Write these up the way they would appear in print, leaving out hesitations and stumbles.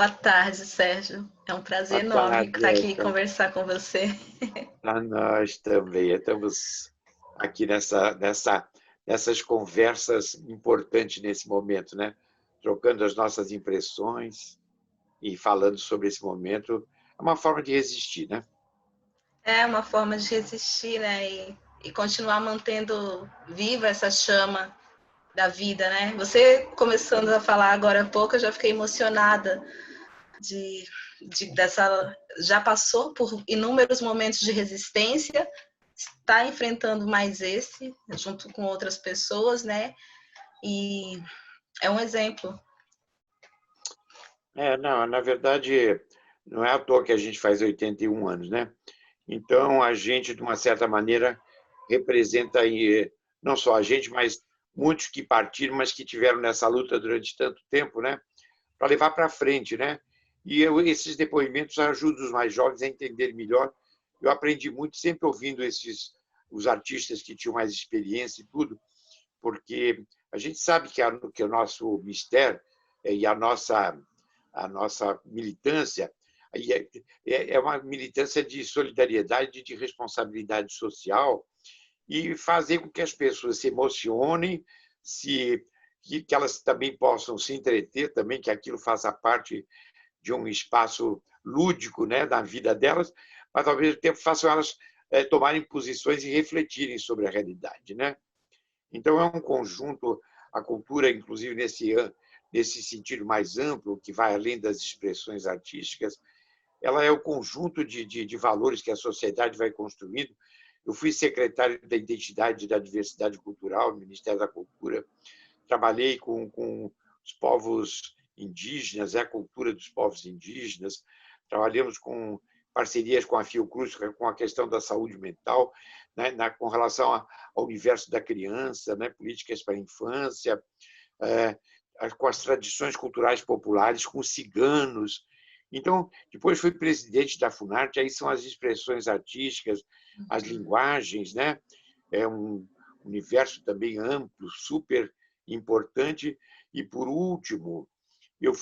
Boa tarde, Sérgio. É um prazer Boa enorme tarde, estar aqui e Érica. conversar com você. Para nós também. Estamos aqui nessas conversas importantes nesse momento, né? Trocando as nossas impressões e falando sobre esse momento. É uma forma de resistir, né? É uma forma de resistir, né? E continuar mantendo viva essa chama da vida, né? Você começando a falar agora há pouco, eu já fiquei emocionada de, dessa. Já passou por inúmeros momentos de resistência, está enfrentando mais esse, junto com outras pessoas, né? E é um exemplo. Não, na verdade, não é à toa que a gente faz 81 anos, né? Então, a gente, de uma certa maneira, representa aí, não só a gente, mas muitos que partiram, mas que tiveram nessa luta durante tanto tempo, né? Para levar para frente, né? E esses depoimentos ajudam os mais jovens a entenderem melhor. Eu aprendi muito sempre ouvindo os artistas que tinham mais experiência e tudo, porque a gente sabe que o nosso mistério e a nossa militância é uma militância de solidariedade, de responsabilidade social e fazer com que as pessoas se emocionem, que elas também possam se entreter, também que aquilo faça parte de um espaço lúdico, né, da vida delas, mas ao mesmo tempo façam elas tomarem posições e refletirem sobre a realidade, né? Então é um conjunto, a cultura, inclusive nesse sentido mais amplo, que vai além das expressões artísticas, ela é o conjunto de valores que a sociedade vai construindo. Eu fui secretário da Identidade e da Diversidade Cultural no Ministério da Cultura, trabalhei com os povos indígenas, a cultura dos povos indígenas, trabalhamos com parcerias com a Fiocruz, com a questão da saúde mental, né, com relação ao universo da criança, né, políticas para a infância, com as tradições culturais populares, com os ciganos. Então, depois fui presidente da Funarte, aí são as expressões artísticas, as linguagens, né? É um universo também amplo, super importante. E, por último, eu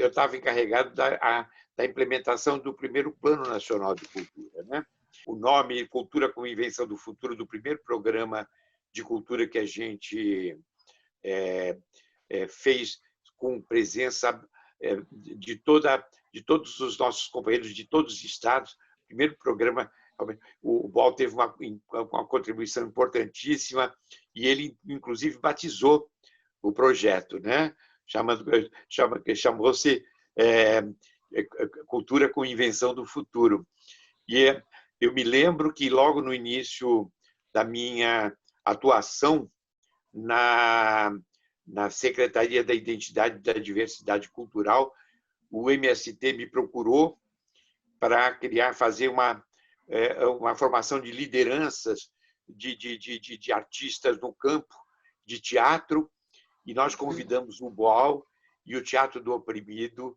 estava encarregado da implementação do primeiro Plano Nacional de Cultura, né? O nome Cultura como Invenção do Futuro, do primeiro programa de cultura que a gente fez com presença de todos os nossos companheiros de todos os estados. O primeiro programa, o BOL teve uma contribuição importantíssima e ele, inclusive, batizou o projeto, né? Chamou-se Cultura com Invenção do Futuro. E eu me lembro que logo no início da minha atuação na Secretaria da Identidade e da Diversidade Cultural, o MST me procurou para fazer uma formação de lideranças de artistas no campo de teatro, e nós convidamos o BOAL, e o Teatro do Oprimido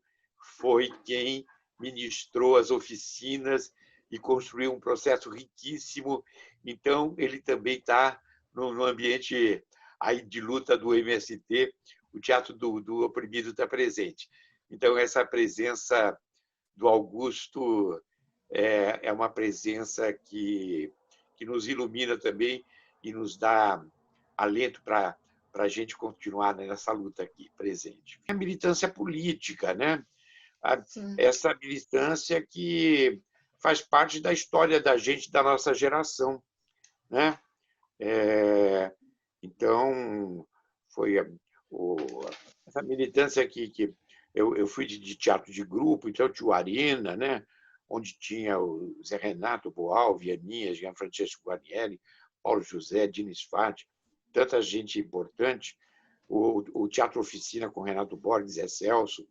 foi quem ministrou as oficinas e construiu um processo riquíssimo. Então, ele também está no ambiente aí de luta do MST, o Teatro do Oprimido está presente. Então, essa presença do Augusto é uma presença que nos ilumina também e nos dá alento para a gente continuar nessa luta aqui presente. A militância política, né? Essa militância que faz parte da história da gente, da nossa geração, né? Então, foi essa militância que eu fui de teatro de grupo, então tinha o Arena, né? Onde tinha o Zé Renato Boal, Vianinha, Jean Francesco Guarnieri, Paulo José, Diniz Fati, tanta gente importante. O Teatro Oficina com Renato Borges, Zé Celso.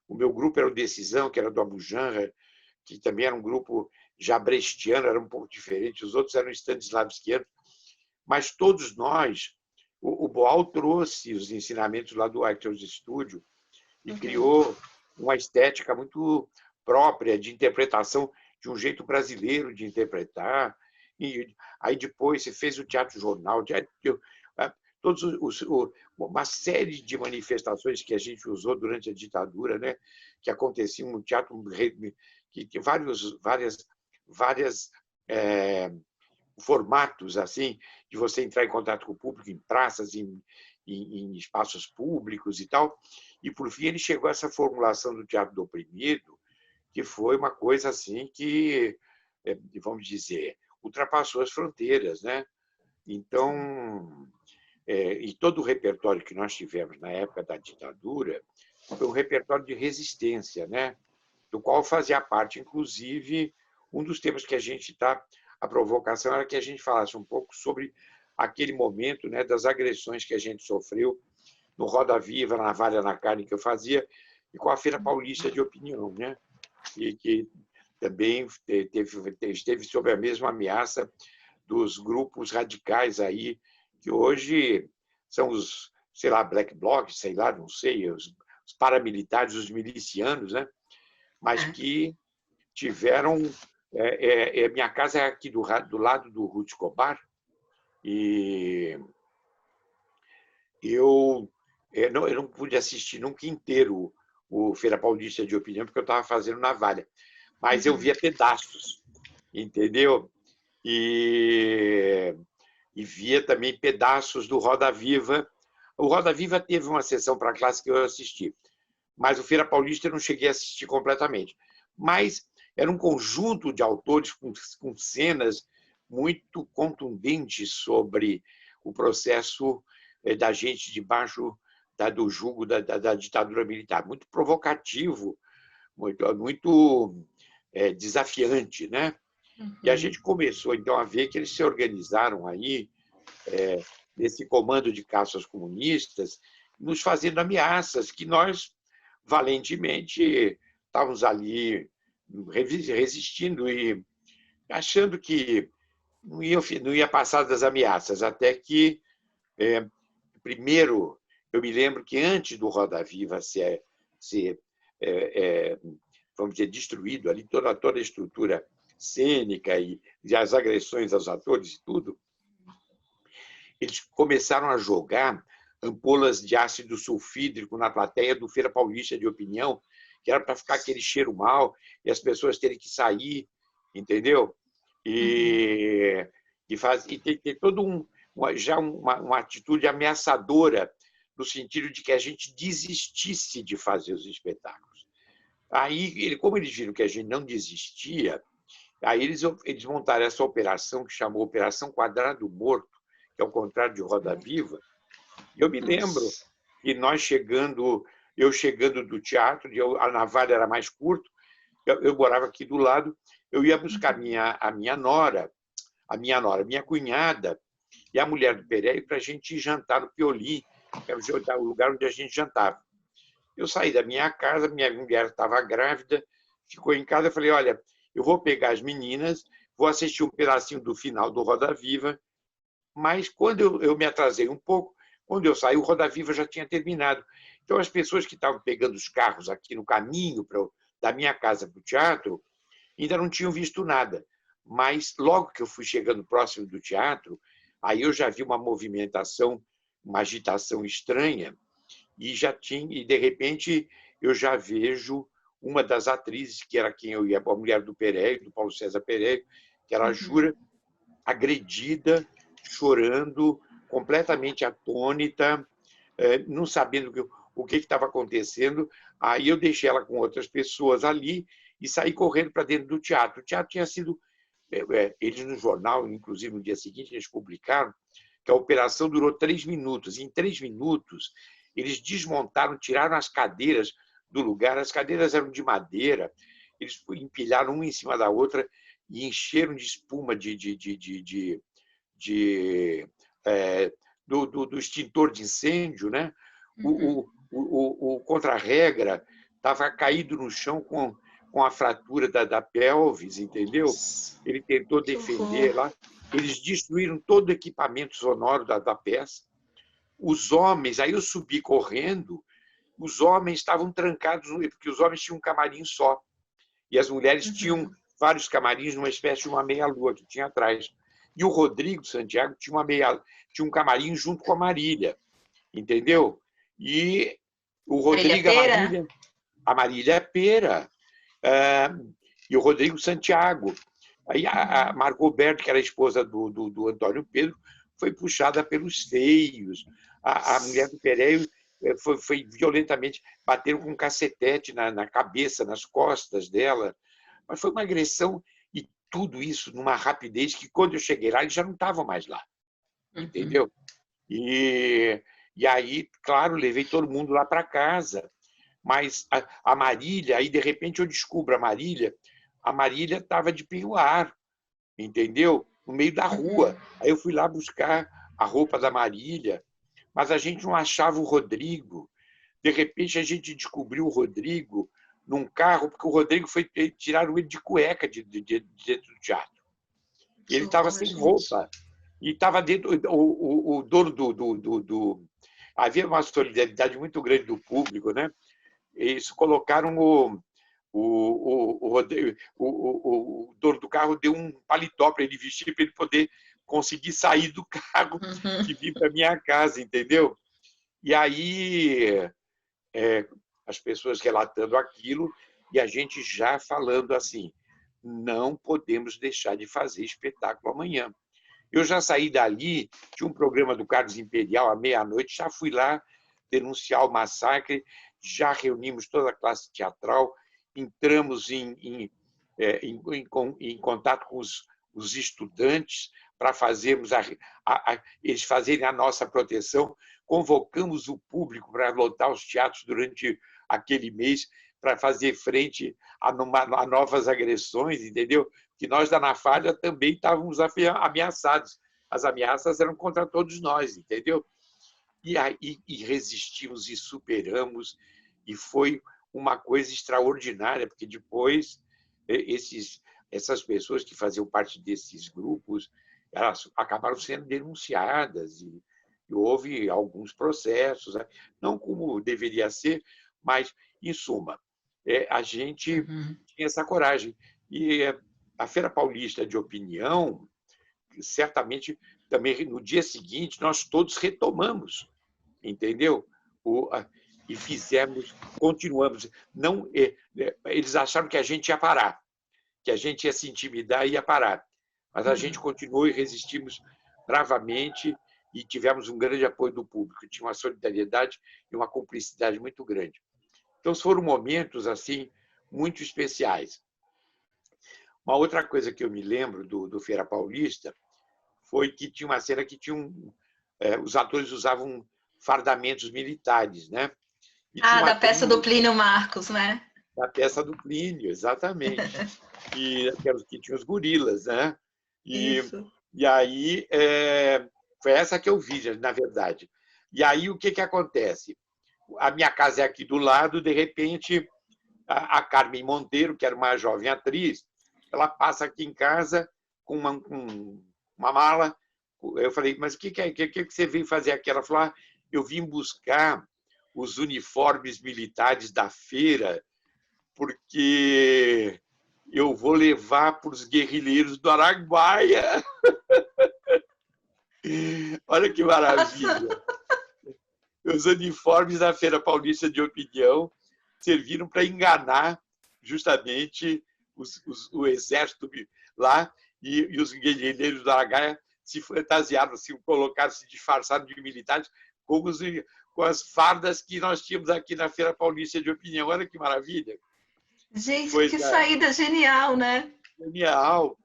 O meu grupo era o Decisão, que era do Abu Janra, que também era um grupo já brechtiano, era um pouco diferente. Os outros eram stanislavskianos. Mas todos nós, o Boal trouxe os ensinamentos lá do Actors Studio e criou uma estética muito própria de interpretação, de um jeito brasileiro de interpretar. E aí depois se fez o Teatro Jornal, todos uma série de manifestações que a gente usou durante a ditadura, né? Que aconteciam no teatro, que várias formatos assim de você entrar em contato com o público em praças, em espaços públicos e tal. E por fim ele chegou a essa formulação do teatro do oprimido, que foi uma coisa assim que, vamos dizer, ultrapassou as fronteiras, né? Então, e todo o repertório que nós tivemos na época da ditadura foi um repertório de resistência, né? Do qual fazia parte, inclusive, um dos temas que a gente está. A provocação era que a gente falasse um pouco sobre aquele momento, né, das agressões que a gente sofreu no Roda Viva, na Navalha na Carne que eu fazia, e com a Feira Paulista de Opinião, né? E que também esteve sob a mesma ameaça dos grupos radicais aí, que hoje são os, sei lá, Black Blocs, sei lá, não sei, os paramilitares, os milicianos, né? Mas que tiveram... minha casa é aqui do lado do Ruth Escobar, e eu não pude assistir nunca inteiro o Feira Paulista de Opinião, porque eu estava fazendo Navalha, mas eu via pedaços, entendeu? E via também pedaços do Roda Viva. O Roda Viva teve uma sessão para a classe que eu assisti, mas o Feira Paulista eu não cheguei a assistir completamente. Mas era um conjunto de autores com cenas muito contundentes sobre o processo da gente debaixo do jugo da ditadura militar. Muito provocativo, muito desafiante, né? E a gente começou, então, a ver que eles se organizaram aí, nesse comando de caças comunistas, nos fazendo ameaças que nós, valentemente, estávamos ali resistindo e achando que não ia passar das ameaças, até que, primeiro, eu me lembro que antes do Roda Viva ser vamos dizer, destruído ali, toda a estrutura cênica e as agressões aos atores e tudo, eles começaram a jogar ampolas de ácido sulfídrico na plateia do Feira Paulista de Opinião, que era para ficar aquele cheiro mal e as pessoas terem que sair, entendeu? E ter todo já uma atitude ameaçadora, no sentido de que a gente desistisse de fazer os espetáculos. Aí, como eles viram que a gente não desistia, aí eles montaram essa operação que chamou Operação Quadrado Morto, que é o contrário de Roda Viva. E eu me lembro que eu chegando do teatro, a Navalha era mais curto, eu morava aqui do lado, eu ia buscar a minha cunhada e a mulher do Pereira para a gente jantar no Piolim, que era o lugar onde a gente jantava. Eu saí da minha casa, minha mulher estava grávida, ficou em casa, eu falei, olha, eu vou pegar as meninas, vou assistir um pedacinho do final do Roda Viva, mas quando eu me atrasei um pouco, quando eu saí, o Roda Viva já tinha terminado. Então, as pessoas que estavam pegando os carros aqui no caminho da minha casa para o teatro ainda não tinham visto nada. Mas, logo que eu fui chegando próximo do teatro, aí eu já vi uma movimentação, uma agitação estranha, e de repente, eu já vejo uma das atrizes, que era quem eu ia, a mulher do Pereira, do Paulo César Pereira, que era a Jura, agredida, chorando, completamente atônita, não sabendo o que estava acontecendo. Aí eu deixei ela com outras pessoas ali e saí correndo para dentro do teatro. O teatro tinha sido... Eles no jornal, inclusive no dia seguinte, eles publicaram que a operação durou 3 minutos. Em 3 minutos, eles desmontaram, tiraram as cadeiras do lugar. As cadeiras eram de madeira. Eles empilharam uma em cima da outra e encheram de espuma do extintor de incêndio, né? O contra-regra estava caído no chão com a fratura da pelvis, entendeu? Ele tentou defender lá. Eles destruíram todo o equipamento sonoro da peça. Os homens, aí eu subi correndo, os homens estavam trancados, porque os homens tinham um camarim só, e as mulheres tinham vários camarins numa espécie de uma meia-lua que tinha atrás. E o Rodrigo Santiago tinha um camarim junto com a Marília. entendeu? E o Marília Rodrigo, Pêra? a Marília Pêra, e o Rodrigo Santiago. Aí a Margot Berto, que era a esposa do Antônio Pedro, foi puxada pelos feios. A mulher do Pereio foi violentamente, bateram com um cacetete na cabeça, nas costas dela. Mas foi uma agressão, e tudo isso numa rapidez que, quando eu cheguei lá, eles já não estavam mais lá, entendeu? E aí, claro, levei todo mundo lá para casa. Mas a Marília, aí de repente eu descubro a Marília estava de piruar, entendeu? No meio da rua. Aí eu fui lá buscar a roupa da Marília, mas a gente não achava o Rodrigo. De repente a gente descobriu o Rodrigo num carro, porque o Rodrigo foi tiraram ele de cueca dentro do teatro. E ele estava sem roupa. E estava dentro. O dono Havia uma solidariedade muito grande do público, né? Eles colocaram o dono do carro deu um paletó para ele vestir, para ele poder conseguir sair do carro e vir para minha casa, entendeu? E aí as pessoas relatando aquilo e a gente já falando assim, não podemos deixar de fazer espetáculo amanhã. Eu já saí dali, tinha um programa do Carlos Imperial à meia-noite, já fui lá denunciar o massacre, já reunimos toda a classe teatral, entramos em contato com os estudantes para fazermos eles fazerem a nossa proteção, convocamos o público para lotar os teatros durante aquele mês para fazer frente a novas agressões, entendeu? Que nós da Nafalha também estávamos ameaçados. As ameaças eram contra todos nós, entendeu? E aí resistimos e superamos, e foi uma coisa extraordinária, porque depois essas pessoas que faziam parte desses grupos, elas acabaram sendo denunciadas e houve alguns processos, não como deveria ser, mas, em suma, a gente tinha essa coragem. E a Feira Paulista de Opinião, certamente, também no dia seguinte, nós todos retomamos, entendeu? E continuamos. Não, eles acharam que a gente ia parar, que a gente ia se intimidar e ia parar. Mas a gente continuou e resistimos bravamente e tivemos um grande apoio do público. Tinha uma solidariedade e uma cumplicidade muito grande. Então, foram momentos assim muito especiais. Uma outra coisa que eu me lembro do Feira Paulista foi que tinha uma cena que os atores usavam fardamentos militares, né? E tinha uma da peça do Plínio Marcos, né? Da peça do Plínio, exatamente. E que tinha os gorilas, né? E aí foi essa que eu vi, na verdade. E aí o que acontece? A minha casa é aqui do lado, de repente a Carmen Monteiro, que era uma jovem atriz, ela passa aqui em casa com uma mala. Eu falei, mas o que você veio fazer aqui? Ela falou, eu vim buscar os uniformes militares da feira, porque eu vou levar para os guerrilheiros do Araguaia. Olha que maravilha! Nossa. Os uniformes da Feira Paulista de Opinião serviram para enganar justamente o exército lá, e os guerrilheiros do Araguaia se fantasiaram, se disfarçaram de militares com as fardas que nós tínhamos aqui na Feira Paulista de Opinião. Olha que maravilha! Gente, que saída genial, né? Genial!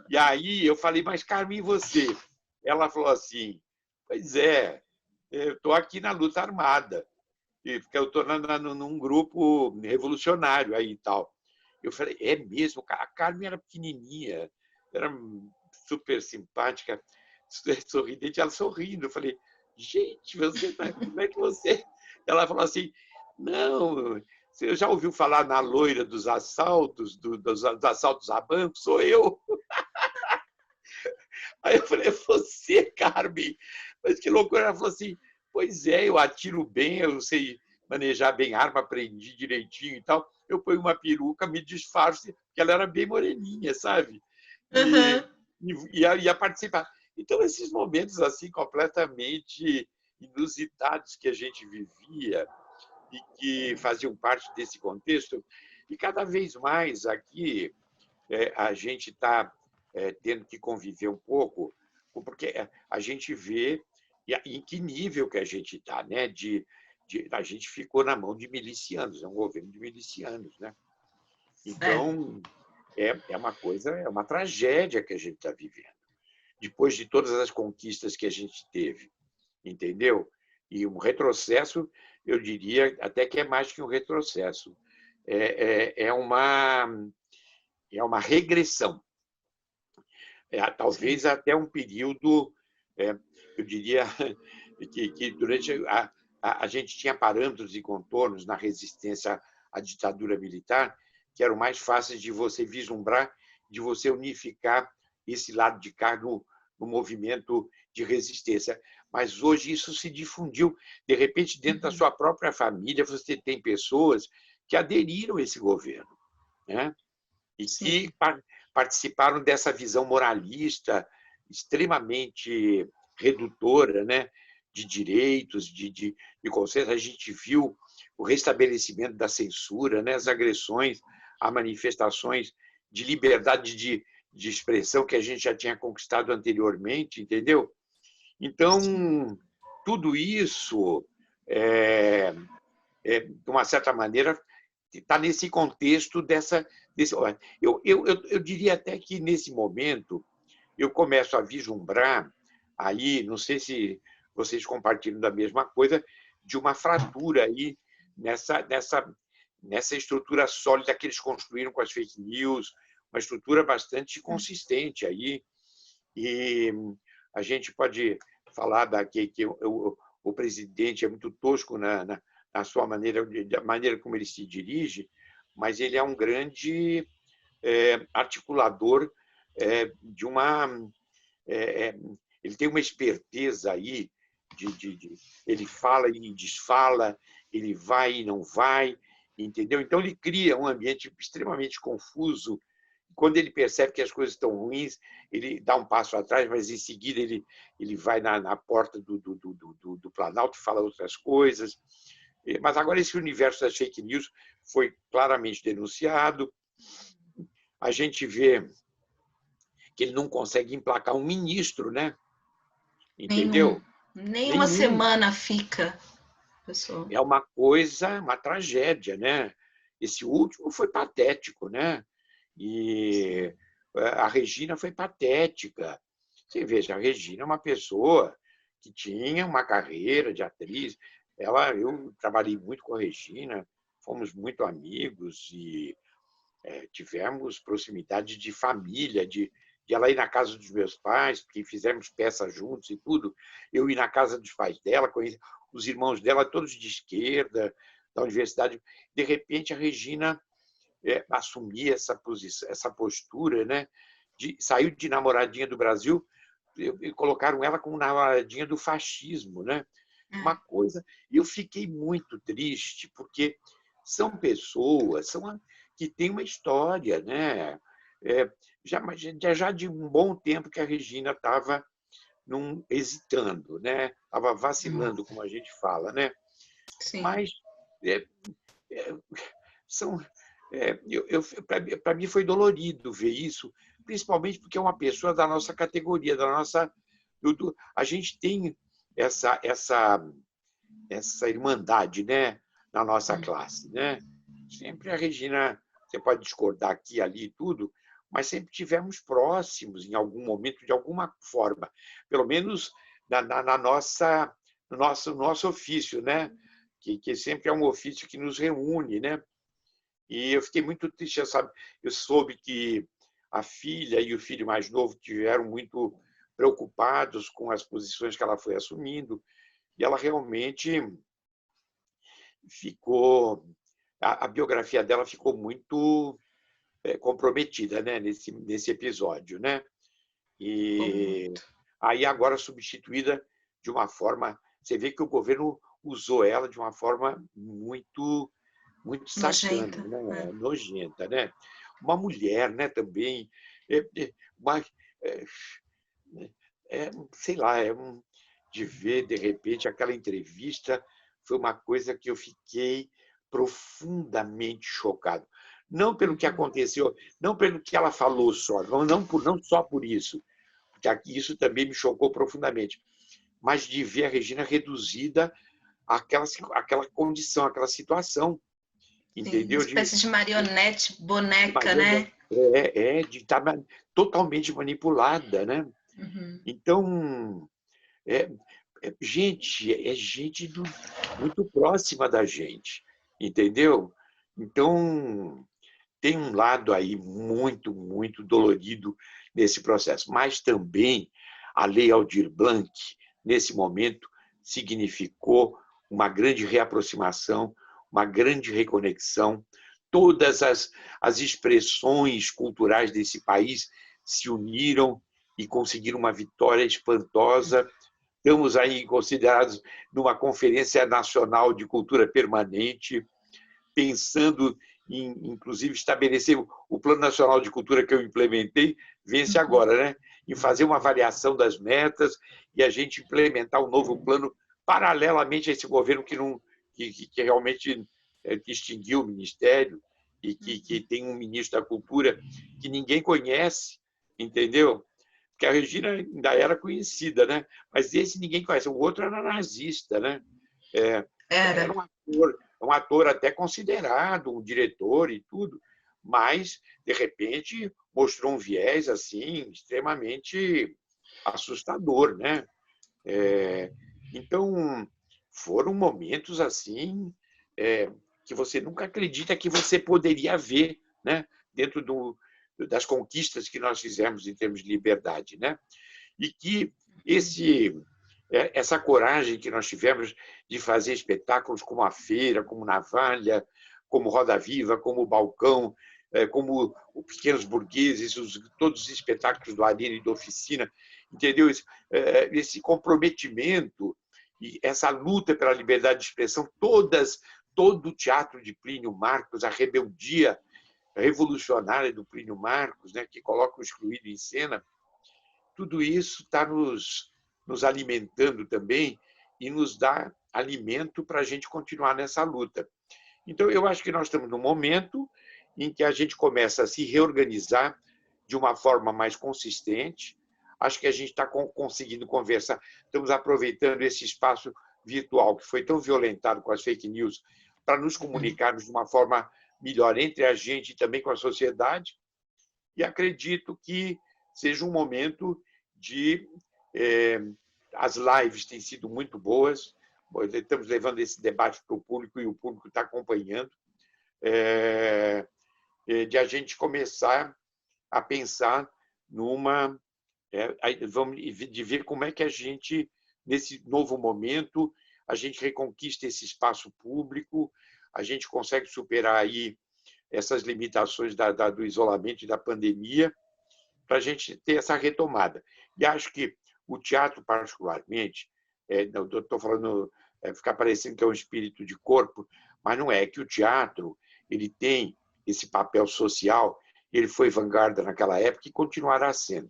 E aí eu falei, mas Carmen, e você? Ela falou assim, pois é, eu estou aqui na luta armada, porque eu estou num grupo revolucionário aí e tal. Eu falei, é mesmo? A Carmen era pequenininha, era super simpática, sorridente, ela sorrindo. Eu falei, gente, como é que você... Ela falou assim, não, você já ouviu falar na loira dos assaltos, dos assaltos a banco? Sou eu. Aí eu falei, é você, Carmen? Mas que loucura. Ela falou assim, pois é, eu atiro bem, eu sei manejar bem arma, aprendi direitinho e tal. Eu ponho uma peruca, me disfarço, porque ela era bem moreninha, sabe? E ia participar. Então, esses momentos assim completamente inusitados que a gente vivia e que faziam parte desse contexto. E cada vez mais aqui a gente está tendo que conviver um pouco, porque a gente vê em que nível que a gente está, né? A gente ficou na mão de milicianos, é um governo de milicianos, né? É, Então, é uma coisa, é uma tragédia que a gente está vivendo, depois de todas as conquistas que a gente teve, entendeu? E um retrocesso, eu diria até que é mais que um retrocesso, é uma regressão, sim. talvez até um período, eu diria que durante a gente tinha parâmetros e contornos na resistência à ditadura militar que eram mais fáceis de você vislumbrar, de você unificar esse lado de cá no movimento de resistência. Mas hoje isso se difundiu. De repente, dentro da sua própria família, você tem pessoas que aderiram a esse governo, né? E que Sim. participaram dessa visão moralista extremamente redutora, né? De direitos, de conceitos. A gente viu o restabelecimento da censura, né? As agressões a manifestações de liberdade de expressão que a gente já tinha conquistado anteriormente, entendeu? Sim. Então, tudo isso, de uma certa maneira, está nesse contexto desse. Eu diria até que, nesse momento, eu começo a vislumbrar, aí, não sei se vocês compartilham da mesma coisa, de uma fratura aí nessa estrutura sólida que eles construíram com as fake news, uma estrutura bastante consistente aí. E a gente pode falar que o presidente é muito tosco na sua maneira, da maneira como ele se dirige, mas ele é um grande articulador de uma. Ele tem uma esperteza aí, ele fala e desfala, ele vai e não vai, entendeu? Então, ele cria um ambiente extremamente confuso. Quando ele percebe que as coisas estão ruins, ele dá um passo atrás, mas em seguida ele vai na porta do Planalto e fala outras coisas. Mas agora esse universo das fake news foi claramente denunciado. A gente vê que ele não consegue emplacar um ministro, né? Nenhum. Entendeu? Nem uma Nenhum. semana fica, pessoal. É uma coisa, uma tragédia, né? Esse último foi patético, né? E a Regina foi patética. Você veja, a Regina é uma pessoa que tinha uma carreira de atriz. Eu trabalhei muito com a Regina, fomos muito amigos e tivemos proximidade de família, de ela ir na casa dos meus pais, porque fizemos peças juntos e tudo. Eu ir na casa dos pais dela, conheci os irmãos dela, todos de esquerda, da universidade. De repente, a Regina assumir essa posição, essa postura, né? Saiu de namoradinha do Brasil e colocaram ela como namoradinha do fascismo, né? Uma coisa. Eu fiquei muito triste porque são pessoas que têm uma história, né? Já de um bom tempo que a Regina estava hesitando, né? Estava vacilando, como a gente fala, né? Sim. Mas é, é, são para mim foi dolorido ver isso, principalmente porque é uma pessoa da nossa categoria, da nossa a gente tem essa irmandade, né, na nossa classe, né? Sempre a Regina, você pode discordar aqui, ali e tudo, mas sempre tivemos próximos em algum momento, de alguma forma, pelo menos na nossa no nosso ofício, né? Que sempre é um ofício que nos reúne, né? E eu fiquei muito triste, sabe? Eu soube que a filha e o filho mais novo tiveram muito preocupados com as posições que ela foi assumindo, e ela realmente ficou. A biografia dela ficou muito comprometida, né, nesse episódio, né? Ficou E muito. aí agora substituída de uma forma, você vê que o governo usou ela de uma forma muito sacana, Nojenta. né? Nojenta, né? Uma mulher, né? Também, uma, é, sei lá, de ver, de repente, aquela entrevista foi uma coisa que eu fiquei profundamente chocado. Não pelo que aconteceu, não pelo que ela falou só, não só por isso, porque isso também me chocou profundamente, mas de ver a Regina reduzida àquela condição, àquela situação, Sim, uma entendeu? espécie de marionete, boneca, Marionete, né? de estar totalmente manipulada, né? Uhum. Então, é, é gente muito próxima da gente, entendeu? Então, tem um lado aí muito, muito dolorido nesse processo, mas também a Lei Aldir Blanc, nesse momento, significou uma grande reaproximação, uma grande reconexão. Todas as expressões culturais desse país se uniram e conseguiram uma vitória espantosa. Estamos aí considerados numa Conferência Nacional de Cultura Permanente, pensando em, inclusive, estabelecer o Plano Nacional de Cultura que eu implementei, vence agora, né? Em fazer uma avaliação das metas e a gente implementar um novo plano paralelamente a esse governo que realmente extinguiu o Ministério e que tem um ministro da Cultura que ninguém conhece, entendeu? Porque a Regina ainda era conhecida, né? Mas esse ninguém conhece. O outro era nazista, né? Era Era. um ator até considerado, um diretor e tudo, mas, de repente, mostrou um viés assim extremamente assustador, né? Então, foram momentos assim que você nunca acredita que você poderia ver, né? Dentro das conquistas que nós fizemos em termos de liberdade, né? E que essa coragem que nós tivemos de fazer espetáculos como a Feira, como Navalha, como Roda Viva, como Balcão, como o Pequenos Burgueses, todos os espetáculos do Arena e da Oficina, entendeu? Esse comprometimento e essa luta pela liberdade de expressão, todo o teatro de Plínio Marcos, a rebeldia revolucionária do Plínio Marcos, né, que coloca o excluído em cena, tudo isso está nos alimentando também e nos dá alimento para a gente continuar nessa luta. Então, eu acho que nós estamos num momento em que a gente começa a se reorganizar de uma forma mais consistente. Acho que a gente está conseguindo conversar, estamos aproveitando esse espaço virtual que foi tão violentado com as fake news para nos comunicarmos de uma forma melhor entre a gente e também com a sociedade. E acredito que seja um momento de... As lives têm sido muito boas, estamos levando esse debate para o público e o público está acompanhando, de a gente começar a pensar numa... de ver como é que a gente, nesse novo momento, a gente reconquista esse espaço público, a gente consegue superar aí essas limitações do isolamento e da pandemia, para a gente ter essa retomada. E acho que o teatro, particularmente, estou falando, ficar parecendo que é um espírito de corpo, mas não é que o teatro ele tem esse papel social, ele foi vanguarda naquela época e continuará sendo,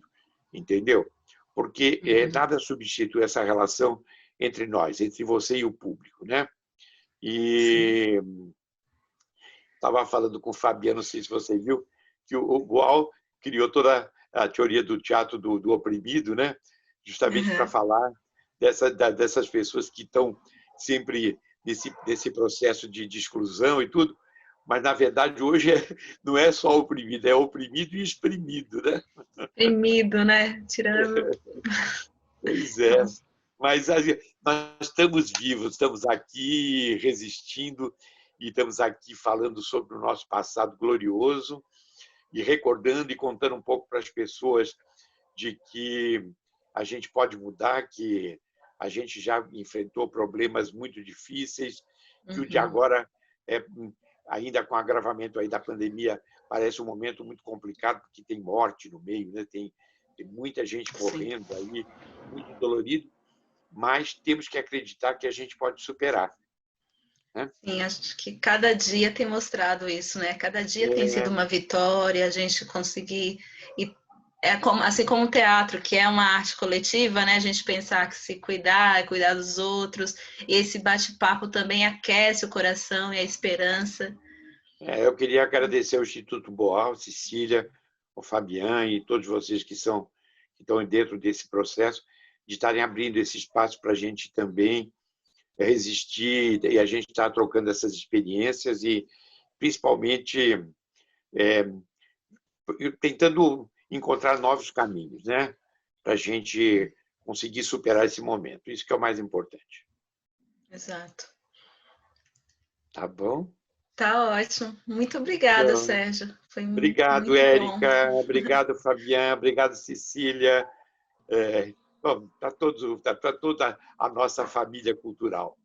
entendeu? Porque nada substitui essa relação entre nós, entre você e o público, né? E estava falando com o Fabiano, não sei se você viu, que o Boal criou toda a teoria do teatro do oprimido, né? Justamente para falar dessas pessoas que estão sempre nesse processo de exclusão e tudo, mas, na verdade, hoje não é só oprimido, é oprimido e exprimido, né? Exprimido, né? Tirando... Pois é. Mas nós estamos vivos, estamos aqui resistindo e estamos aqui falando sobre o nosso passado glorioso e recordando e contando um pouco para as pessoas de que a gente pode mudar, que a gente já enfrentou problemas muito difíceis, que o de agora, ainda com o agravamento aí da pandemia, parece um momento muito complicado, porque tem morte no meio, né? Tem muita gente morrendo aí, muito dolorido, mas temos que acreditar que a gente pode superar. Né? Sim, acho que cada dia tem mostrado isso, né? Cada dia tem sido uma vitória, a gente conseguir ir assim como o teatro, que é uma arte coletiva, né? A gente pensar que se cuidar, é cuidar dos outros, e esse bate-papo também aquece o coração e a esperança. Eu queria agradecer ao Instituto Boal, Cecília, o Fabian e todos vocês que estão dentro desse processo, de estarem abrindo esse espaço para a gente também resistir, e a gente está trocando essas experiências e, principalmente, é, tentando encontrar novos caminhos, né? Para a gente conseguir superar esse momento. Isso que é o mais importante. Exato. Tá bom? Tá ótimo. Muito obrigada, Então, Sérgio. Foi obrigado, muito bom. Érica. Obrigado, Fabian. Obrigado, Cecília. Bom, para toda a nossa família cultural.